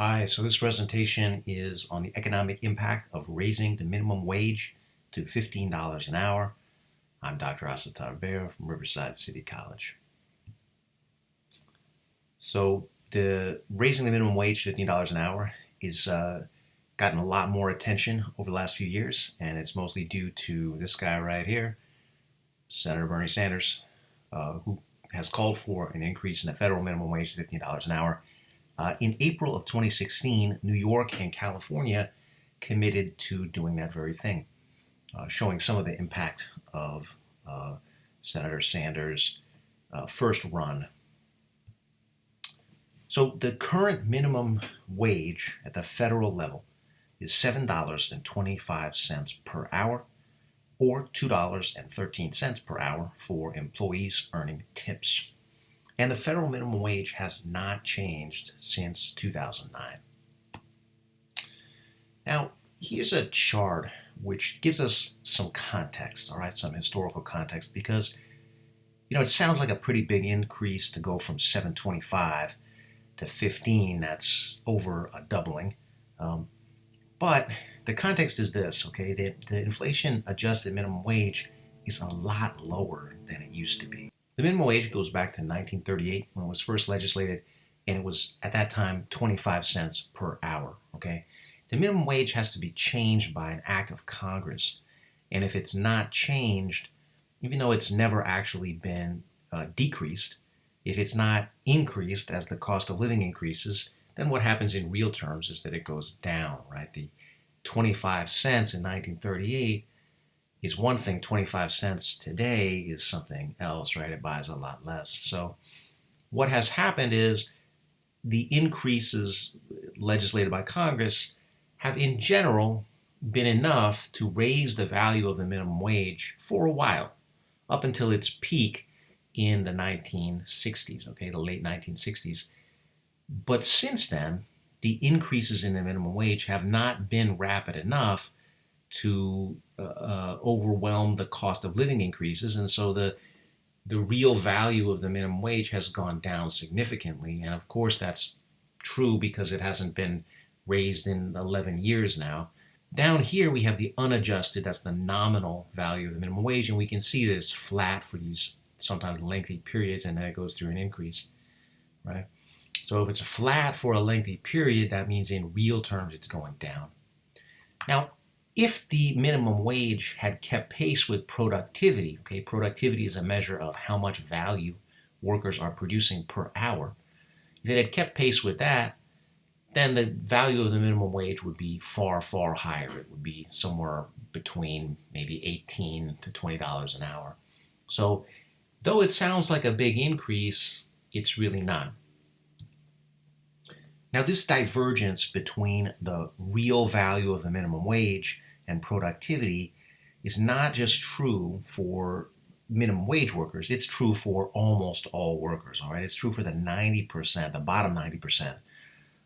Hi, so this presentation is on the economic impact of raising the minimum wage to $15 an hour. I'm Dr. Asatar Bear from Riverside City College. So the raising the minimum wage to $15 an hour is gotten a lot more attention over the last few years, and it's mostly due to this guy right here, Senator Bernie Sanders, who has called for an increase in the federal minimum wage to $15 an hour. In April of 2016, New York and California committed to doing that very thing, showing some of the impact of Senator Sanders' first run. So the current minimum wage at the federal level is $7.25 per hour, or $2.13 per hour for employees earning tips. And the federal minimum wage has not changed since 2009. Now, here's a chart which gives us some context, all right, some historical context, because, it sounds like a pretty big increase to go from 725 to 15. That's over a doubling. But the context is this, okay? The inflation-adjusted minimum wage is a lot lower than it used to be. The minimum wage goes back to 1938 when it was first legislated, and it was at that time 25 cents per hour. Okay, the minimum wage has to be changed by an act of Congress, and if it's not changed, even though it's never actually been decreased, if it's not increased as the cost of living increases, then what happens in real terms is that it goes down. Right, the 25 cents in 1938 is one thing. 25 cents today is something else, right? It buys a lot less. So what has happened is the increases legislated by Congress have in general been enough to raise the value of the minimum wage for a while, up until its peak in the 1960s, okay, the late 1960s. But since then, the increases in the minimum wage have not been rapid enough to overwhelm the cost of living increases, and so the real value of the minimum wage has gone down significantly. And of course that's true because it hasn't been raised in 11 years now. Down here we have the unadjusted, that's the nominal value of the minimum wage, and we can see that it's flat for these sometimes lengthy periods, and then it goes through an increase, right? So if it's flat for a lengthy period, that means in real terms it's going down. Now, if the minimum wage had kept pace with productivity, okay, productivity is a measure of how much value workers are producing per hour. If it had kept pace with that, then the value of the minimum wage would be far, far higher. It would be somewhere between maybe $18 to $20 an hour. So though it sounds like a big increase, it's really not. Now, this divergence between the real value of the minimum wage and productivity is not just true for minimum wage workers, it's true for almost all workers, all right? It's true for the 90%, the bottom 90%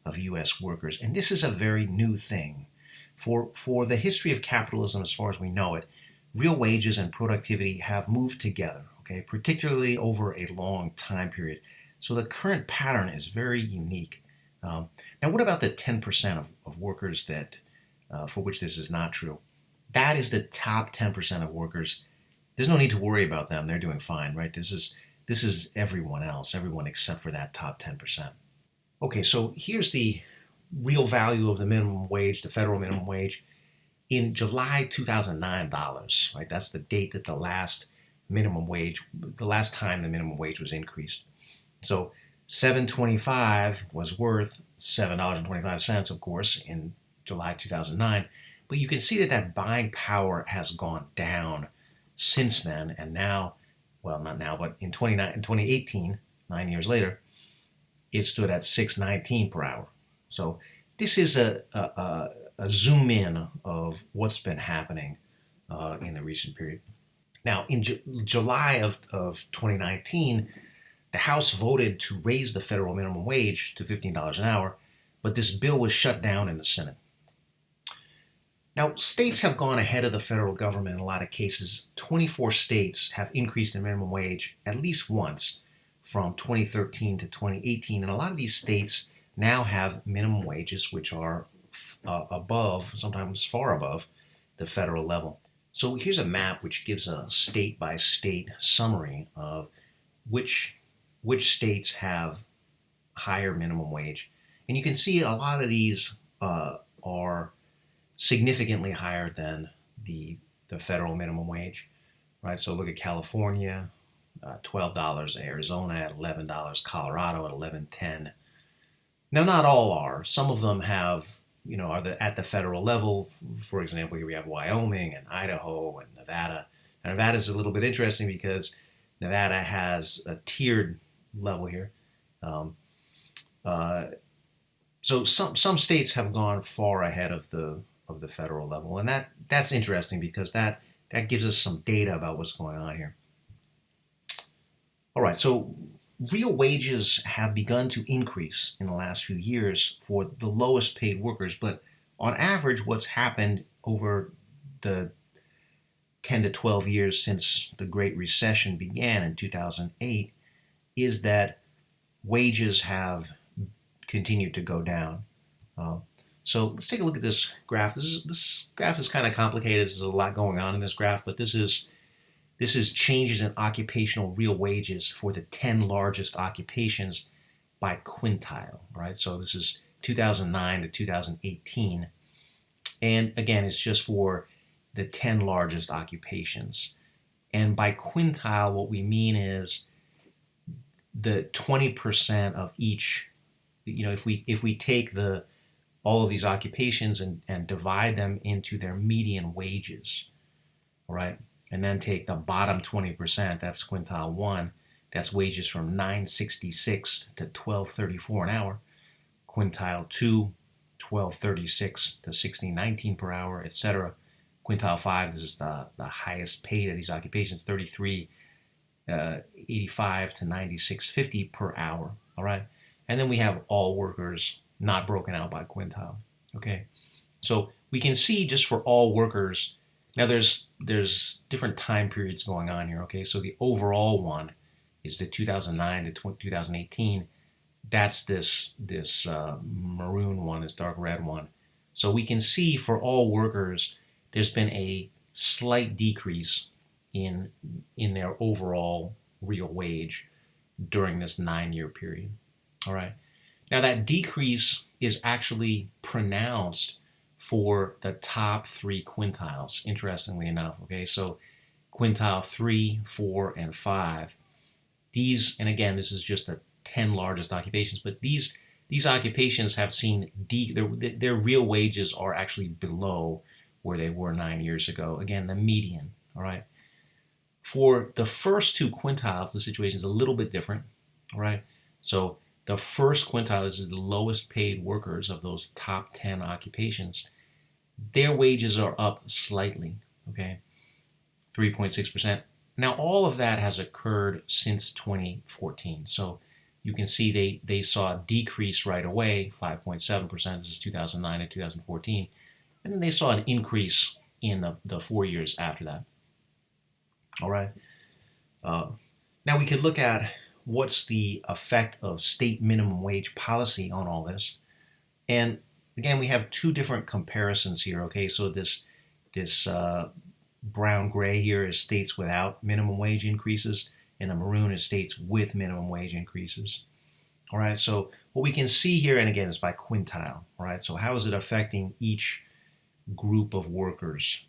of U.S. workers. And this is a very new thing. For the history of capitalism, as far as we know it, real wages and productivity have moved together, okay, particularly over a long time period. So the current pattern is very unique. Now, what about the 10% of workers that for which this is not true? That is the top 10% of workers. There's no need to worry about them. They're doing fine, right? This is everyone else, everyone except for that top 10%. Okay, so here's the real value of the minimum wage, the federal minimum wage, in July 2009 dollars, right? That's the date that the last time the minimum wage was increased. So $7.25 was worth $7.25, of course, in July 2009. But you can see that buying power has gone down since then. And now, well, not now, but in 2018, 9 years later, it stood at $6.19 per hour. So this is a zoom in of what's been happening in the recent period. Now, in July of 2019, the House voted to raise the federal minimum wage to $15 an hour, but this bill was shut down in the Senate. Now, states have gone ahead of the federal government in a lot of cases. 24 states have increased the minimum wage at least once from 2013 to 2018, and a lot of these states now have minimum wages which are above, sometimes far above, the federal level. So here's a map which gives a state by state summary of which which states have higher minimum wage, and you can see a lot of these are significantly higher than the federal minimum wage, right? So look at California, $12, Arizona at $11, Colorado at 11.10. Now, not all are. Some of them have, are at the federal level. For example, here we have Wyoming and Idaho and Nevada. And Nevada is a little bit interesting because Nevada has a tiered level here. Um, uh, so some states have gone far ahead of the federal level, and that's interesting because that gives us some data about what's going on here. All right, so real wages have begun to increase in the last few years for the lowest paid workers, but on average, what's happened over the 10 to 12 years since the Great Recession began in 2008 is that wages have continued to go down. Uh, so let's take a look at this graph. This graph is kind of complicated. There's a lot going on in this graph, but this is changes in occupational real wages for the 10 largest occupations by quintile, right? So this is 2009 to 2018. And again, it's just for the 10 largest occupations. And by quintile, what we mean is the 20% of each, if we take all of these occupations and divide them into their median wages, right? And then take the bottom 20%, that's quintile 1, that's wages from $9.66 to $12.34 an hour. Quintile 2, $12.36 to $16.19 per hour, etc. Quintile 5, this is the highest paid of these occupations, $33.85 to $96.50 per hour. All right, and then we have all workers, not broken out by quintile. Okay, so we can see just for all workers. Now there's different time periods going on here. Okay, so the overall one is the 2009 to 2018. That's this maroon one, this dark red one. So we can see for all workers, there's been a slight decrease in their overall real wage during this 9-year period. All right. Now that decrease is actually pronounced for the top 3 quintiles, interestingly enough. Okay, so quintile 3, 4, and 5. These, and again, this is just the 10 largest occupations, but these occupations have seen their real wages are actually below where they were 9 years ago. Again, the median. All right. For the first 2 quintiles, the situation is a little bit different. All right. So the first quintile, this is the lowest paid workers of those top 10 occupations. Their wages are up slightly, okay, 3.6%. Now, all of that has occurred since 2014. So you can see they saw a decrease right away, 5.7%. This is 2009 and 2014. And then they saw an increase in the 4 years after that. All right. Now we could look at what's the effect of state minimum wage policy on all this. And again, we have 2 different comparisons here. Okay, so this brown gray here is states without minimum wage increases, and the maroon is states with minimum wage increases. All right, so what we can see here, and again, is by quintile. All right, so how is it affecting each group of workers?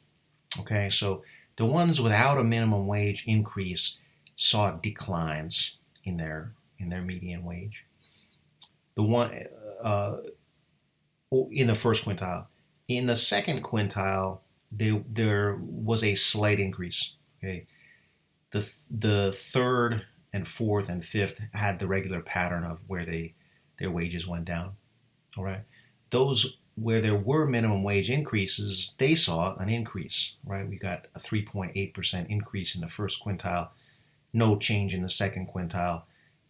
Okay, so the ones without a minimum wage increase saw declines in their median wage. The one in the first quintile. In the second quintile, there was a slight increase. Okay, the third and fourth and fifth had the regular pattern of where their wages went down. All right, those where there were minimum wage increases, they saw an increase. Right, we got a 3.8% increase in the first quintile, no change in the second quintile,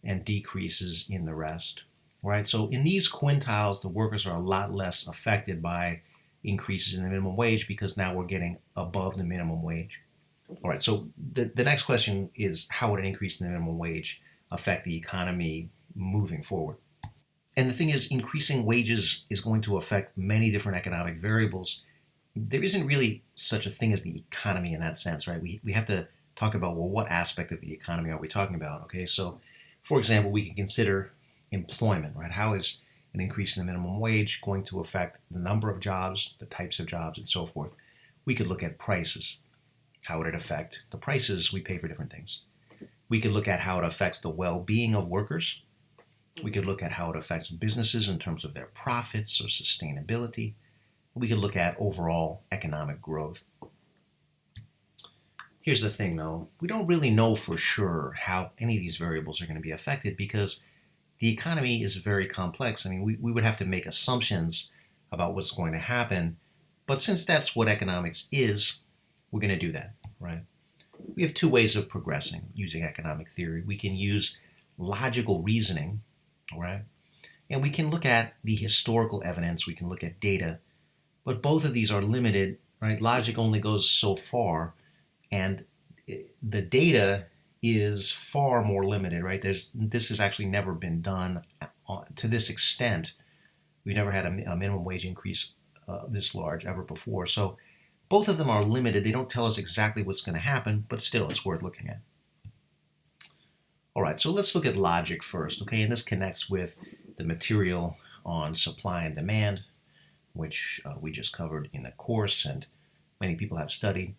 and decreases in the rest. Right, so in these quintiles, the workers are a lot less affected by increases in the minimum wage because now we're getting above the minimum wage. All right, so the next question is, how would an increase in the minimum wage affect the economy moving forward? And the thing is, increasing wages is going to affect many different economic variables. There isn't really such a thing as the economy in that sense, right? We have to talk about, well, what aspect of the economy are we talking about? Okay, so for example, we can consider employment, right? How is an increase in the minimum wage going to affect the number of jobs, the types of jobs, and so forth? We could look at prices. How would it affect the prices we pay for different things? We could look at how it affects the well-being of workers. We could look at how it affects businesses in terms of their profits or sustainability. We could look at overall economic growth. Here's the thing though, we don't really know for sure how any of these variables are going to be affected because the economy is very complex. I mean, we would have to make assumptions about what's going to happen, but since that's what economics is, we're going to do that, right? We have two ways of progressing using economic theory. We can use logical reasoning, all right? And we can look at the historical evidence, we can look at data, but both of these are limited, right? Logic only goes so far, and the data is far more limited, right? This has actually never been done to this extent. We've never had a minimum wage increase this large ever before. So both of them are limited. They don't tell us exactly what's going to happen, but still it's worth looking at. All right, so let's look at logic first, okay? And this connects with the material on supply and demand, which we just covered in the course and many people have studied.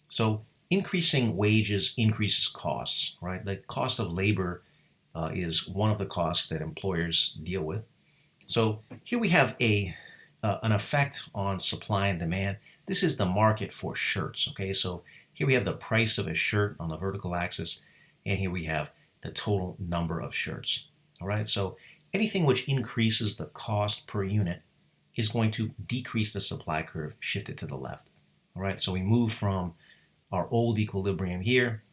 So increasing wages increases costs, right? The cost of labor is one of the costs that employers deal with. So here we have an effect on supply and demand. This is the market for shirts, okay? So here we have the price of a shirt on the vertical axis, and here we have the total number of shirts, all right? So anything which increases the cost per unit is going to decrease the supply curve shifted to the left, all right? So we move from our old equilibrium here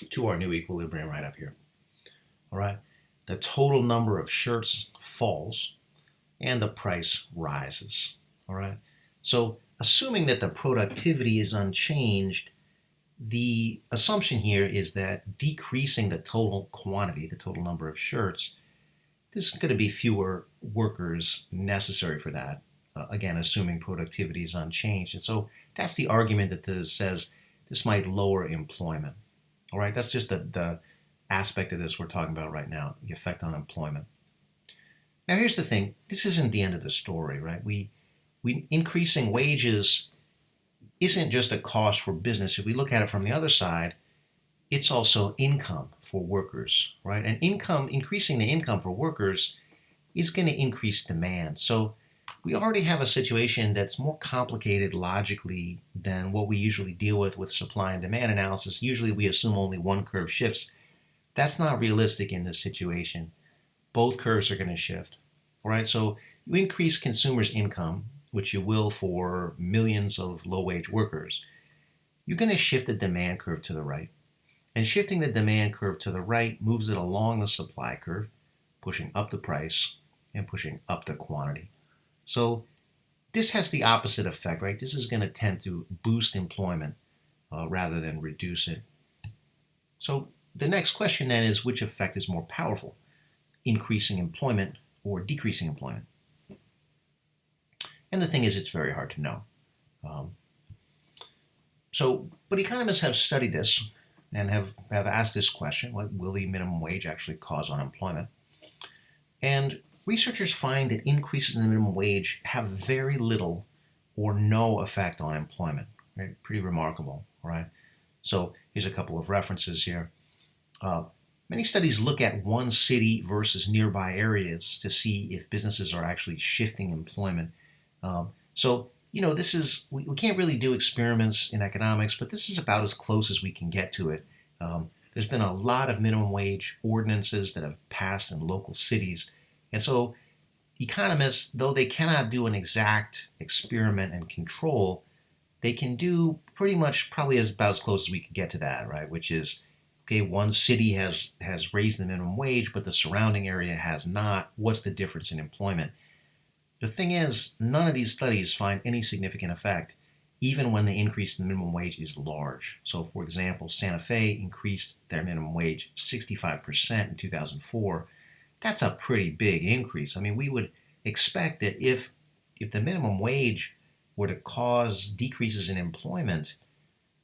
to our new equilibrium right up here, all right? The total number of shirts falls and the price rises, all right? So assuming that the productivity is unchanged, the assumption here is that decreasing the total quantity, the total number of shirts, there's going to be fewer workers necessary for that. Again, assuming productivity is unchanged. And so that's the argument that says this might lower employment. All right, that's just the aspect of this we're talking about right now, the effect on employment. Now here's the thing, this isn't the end of the story, right? We increasing wages isn't just a cost for business. If we look at it from the other side, it's also income for workers, right? And increasing the income for workers is going to increase demand. So we already have a situation that's more complicated logically than what we usually deal with supply and demand analysis. Usually we assume only one curve shifts. That's not realistic in this situation. Both curves are going to shift, all right? So you increase consumers' income, which you will for millions of low-wage workers, you're going to shift the demand curve to the right. And shifting the demand curve to the right moves it along the supply curve, pushing up the price and pushing up the quantity. So this has the opposite effect, right? This is going to tend to boost employment rather than reduce it. So the next question then is, which effect is more powerful, increasing employment or decreasing employment? And the thing is, it's very hard to know. But economists have studied this and have asked this question, what will the minimum wage actually cause unemployment? And researchers find that increases in the minimum wage have very little or no effect on employment, right? Pretty remarkable, right? So here's a couple of references here. Many studies look at one city versus nearby areas to see if businesses are actually shifting employment. This is, we can't really do experiments in economics, but this is about as close as we can get to it. There's been a lot of minimum wage ordinances that have passed in local cities. And so economists, though they cannot do an exact experiment and control, they can do pretty much probably about as close as we can get to that, right? Which is, okay, one city has raised the minimum wage, but the surrounding area has not. What's the difference in employment? The thing is, none of these studies find any significant effect, even when the increase in the minimum wage is large. So, for example, Santa Fe increased their minimum wage 65% in 2004, that's a pretty big increase. I mean, we would expect that if the minimum wage were to cause decreases in employment,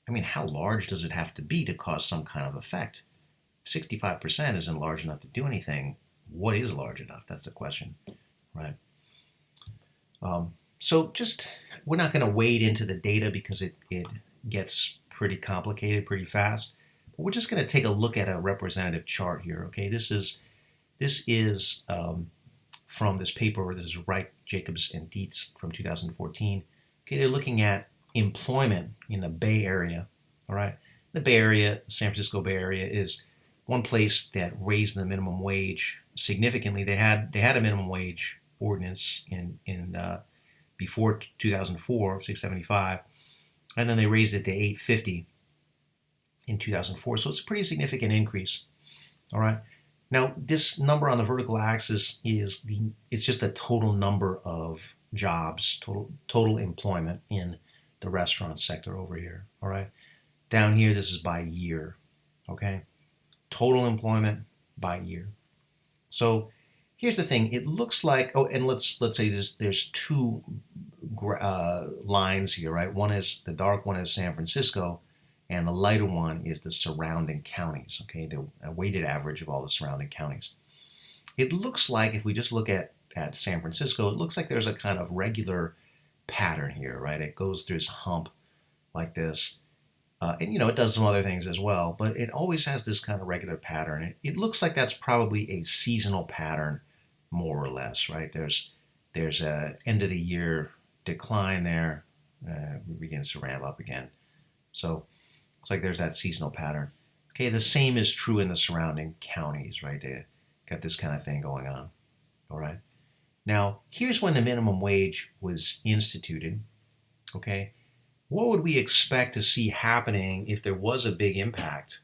I mean, how large does it have to be to cause some kind of effect? 65% isn't large enough to do anything. What is large enough? That's the question, right? So just, we're not going to wade into the data because it gets pretty complicated pretty fast. But we're just going to take a look at a representative chart here. Okay, this is from this paper. This is Wright, Jacobs, and Dietz from 2014. Okay, they're looking at employment in the Bay Area. All right, the Bay Area, San Francisco Bay Area, is one place that raised the minimum wage significantly. They had a minimum wage ordinance in before 2004, 675, and then they raised it to 850 in 2004. So it's a pretty significant increase. All right. Now this number on the vertical axis it's just the total number of jobs, total employment in the restaurant sector over here. All right. Down here, this is by year. Okay. Total employment by year. So here's the thing. It looks like, oh, and let's say there's two lines here, right? One is, the dark one is San Francisco, and the lighter one is the surrounding counties. Okay, the weighted average of all the surrounding counties. It looks like, if we just look at San Francisco, it looks like there's a kind of regular pattern here, right? It goes through this hump like this. And it does some other things as well, but it always has this kind of regular pattern. It looks like that's probably a seasonal pattern, more or less, right? There's a end of the year decline there, it begins to ramp up again. So it's like there's that seasonal pattern. Okay, the same is true in the surrounding counties, right? They got this kind of thing going on. All right. Now here's when the minimum wage was instituted. Okay. What would we expect to see happening if there was a big impact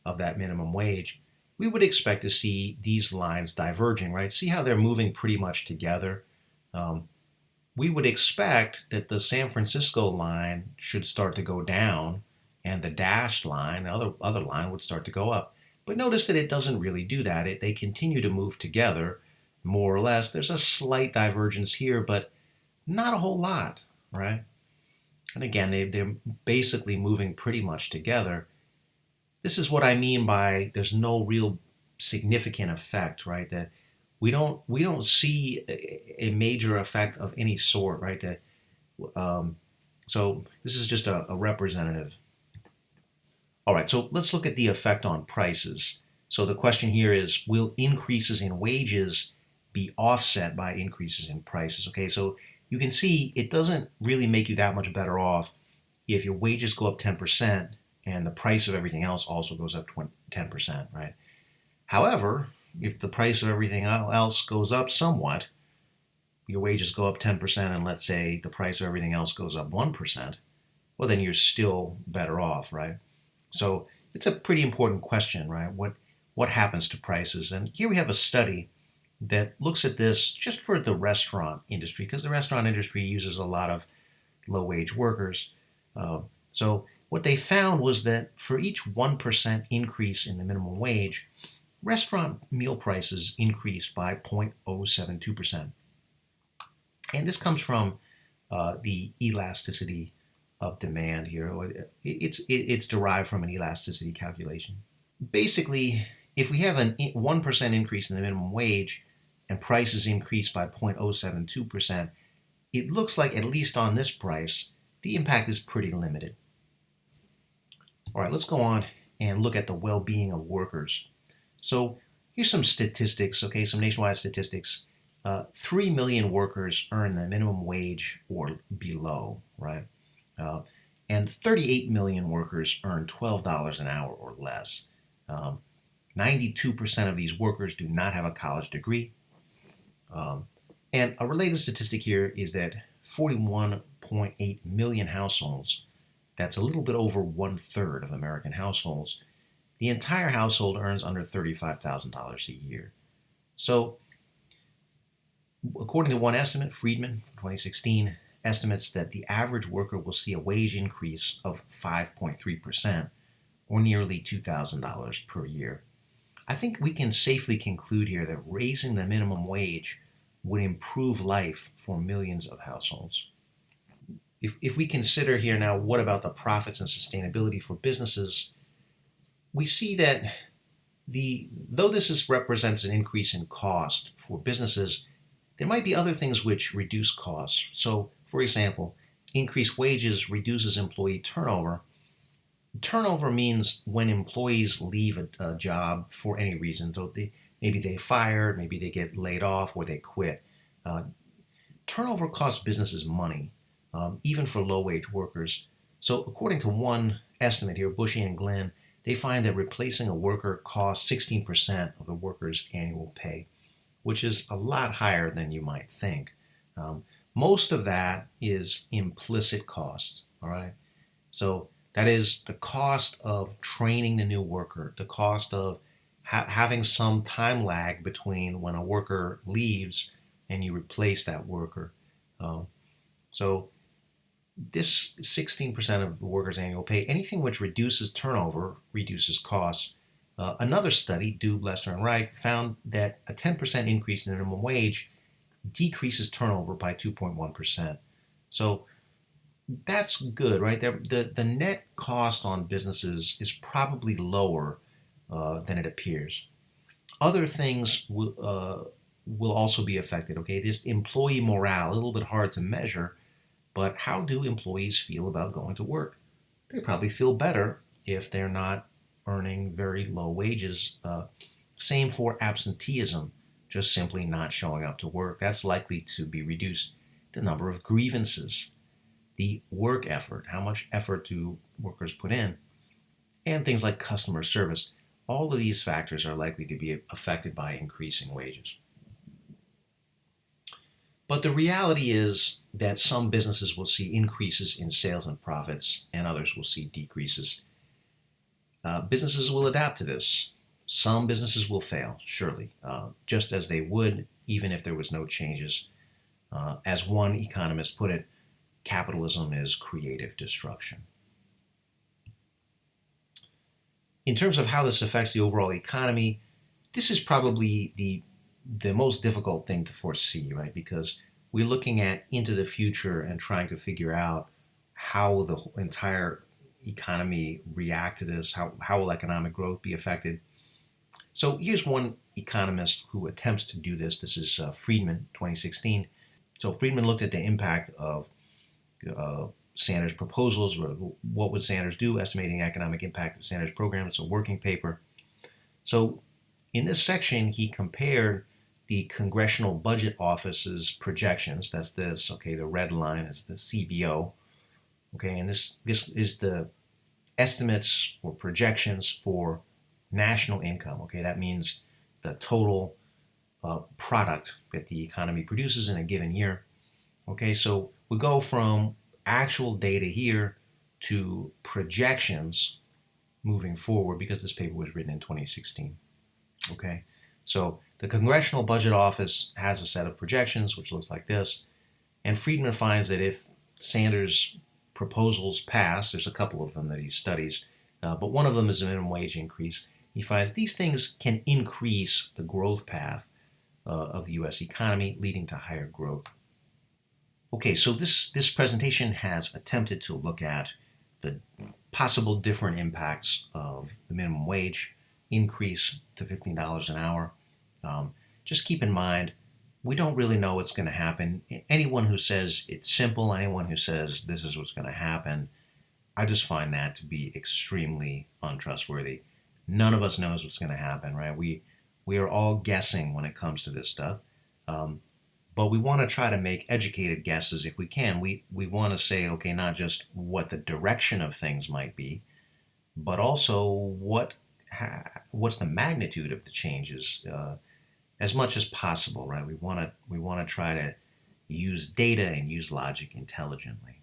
of that minimum wage? We would expect to see these lines diverging, right? See how they're moving pretty much together. We would expect that the San Francisco line should start to go down, and the dashed line, the other line, would start to go up. But notice that it doesn't really do that. They continue to move together, more or less. There's a slight divergence here, but not a whole lot, right? And again, they're basically moving pretty much together. This is what I mean by there's no real significant effect, right? That we don't see a major effect of any sort, right? That so this is just a representative. All right, so let's look at the effect on prices. So the question here is, will increases in wages be offset by increases in prices? Okay, so you can see it doesn't really make you that much better off if your wages go up 10% and the price of everything else also goes up 10%, right? However, if the price of everything else goes up somewhat, your wages go up 10%, and let's say the price of everything else goes up 1%, well, then you're still better off, right? So it's a pretty important question, right? What happens to prices? And here we have a study that looks at this just for the restaurant industry, because the restaurant industry uses a lot of low-wage workers. So what they found was that for each 1% increase in the minimum wage, restaurant meal prices increased by 0.072%. And this comes from the elasticity of demand here. It's derived from an elasticity calculation. Basically, if we have a 1% increase in the minimum wage and prices increase by 0.072%, it looks like, at least on this price, the impact is pretty limited. All right, let's go on and look at the well-being of workers. So here's some statistics, okay, some nationwide statistics. 3 million workers earn the minimum wage or below, right? And 38 million workers earn $12 an hour or less. 92% of these workers do not have a college degree. And a related statistic here is that 41.8 million households, that's a little bit over 1/3 of American households, the entire household earns under $35,000 a year. So, according to one estimate, Friedman, 2016, estimates that the average worker will see a wage increase of 5.3%, or nearly $2,000 per year. I think we can safely conclude here that raising the minimum wage would improve life for millions of households. If we consider here now, what about the profits and sustainability for businesses, we see that though represents an increase in cost for businesses, there might be other things which reduce costs. So, for example, increased wages reduces employee turnover. Turnover means when employees leave a job for any reason. So maybe they fired, maybe they get laid off, or they quit. Uh, Turnover costs businesses money, even for low-wage workers. So according to one estimate here, Bushy and Glenn, they find that replacing a worker costs 16% of the worker's annual pay, which is a lot higher than you might think. Most of that is implicit cost, all right? So that is the cost of training the new worker, the cost of having some time lag between when a worker leaves and you replace that worker. So this 16% of the worker's annual pay, anything which reduces turnover reduces costs. Another study, Dube, Lester, and Reich, found that a 10% increase in the minimum wage decreases turnover by 2.1%. So that's good, right? The net cost on businesses is probably lower than it appears. Other things will also be affected, okay? This employee morale, a little bit hard to measure, but how do employees feel about going to work? They probably feel better if they're not earning very low wages. Same for absenteeism, just simply not showing up to work. That's likely to be reduced. The number of grievances, the work effort, how much effort do workers put in, and things like customer service. All of these factors are likely to be affected by increasing wages. But the reality is that some businesses will see increases in sales and profits, and others will see decreases. Businesses will adapt to this. Some businesses will fail, surely, just as they would even if there was no changes. As one economist put it, capitalism is creative destruction. In terms of how this affects the overall economy, this is probably the most difficult thing to foresee, right? Because we're looking at into the future and trying to figure out how the entire economy react to this, how will economic growth be affected. So here's one economist who attempts to do this. This is Friedman, 2016. So Friedman looked at the impact of Sanders' proposals. What would Sanders do? Estimating economic impact of Sanders' program. It's a working paper. So in this section, he compared the Congressional Budget Office's projections. That's this, okay, the red line is the CBO. Okay, and this is the estimates or projections for national income. Okay, that means the total product that the economy produces in a given year. Okay, so we go from actual data here to projections moving forward because this paper was written in 2016. Okay, so the Congressional Budget Office has a set of projections which looks like this, and Friedman finds that if Sanders' proposals pass, there's a couple of them that he studies, but one of them is a minimum wage increase. He finds these things can increase the growth path of the U.S. economy, leading to higher growth. Okay, so this presentation has attempted to look at the possible different impacts of the minimum wage increase to $15 an hour. Just keep in mind, we don't really know what's going to happen. Anyone who says it's simple, anyone who says this is what's going to happen, I just find that to be extremely untrustworthy. None of us knows what's going to happen, right? We are all guessing when it comes to this stuff. But we want to try to make educated guesses if we can. We want to say, okay, not just what the direction of things might be, but also what's the magnitude of the changes as much as possible, right? We want to try to use data and use logic intelligently.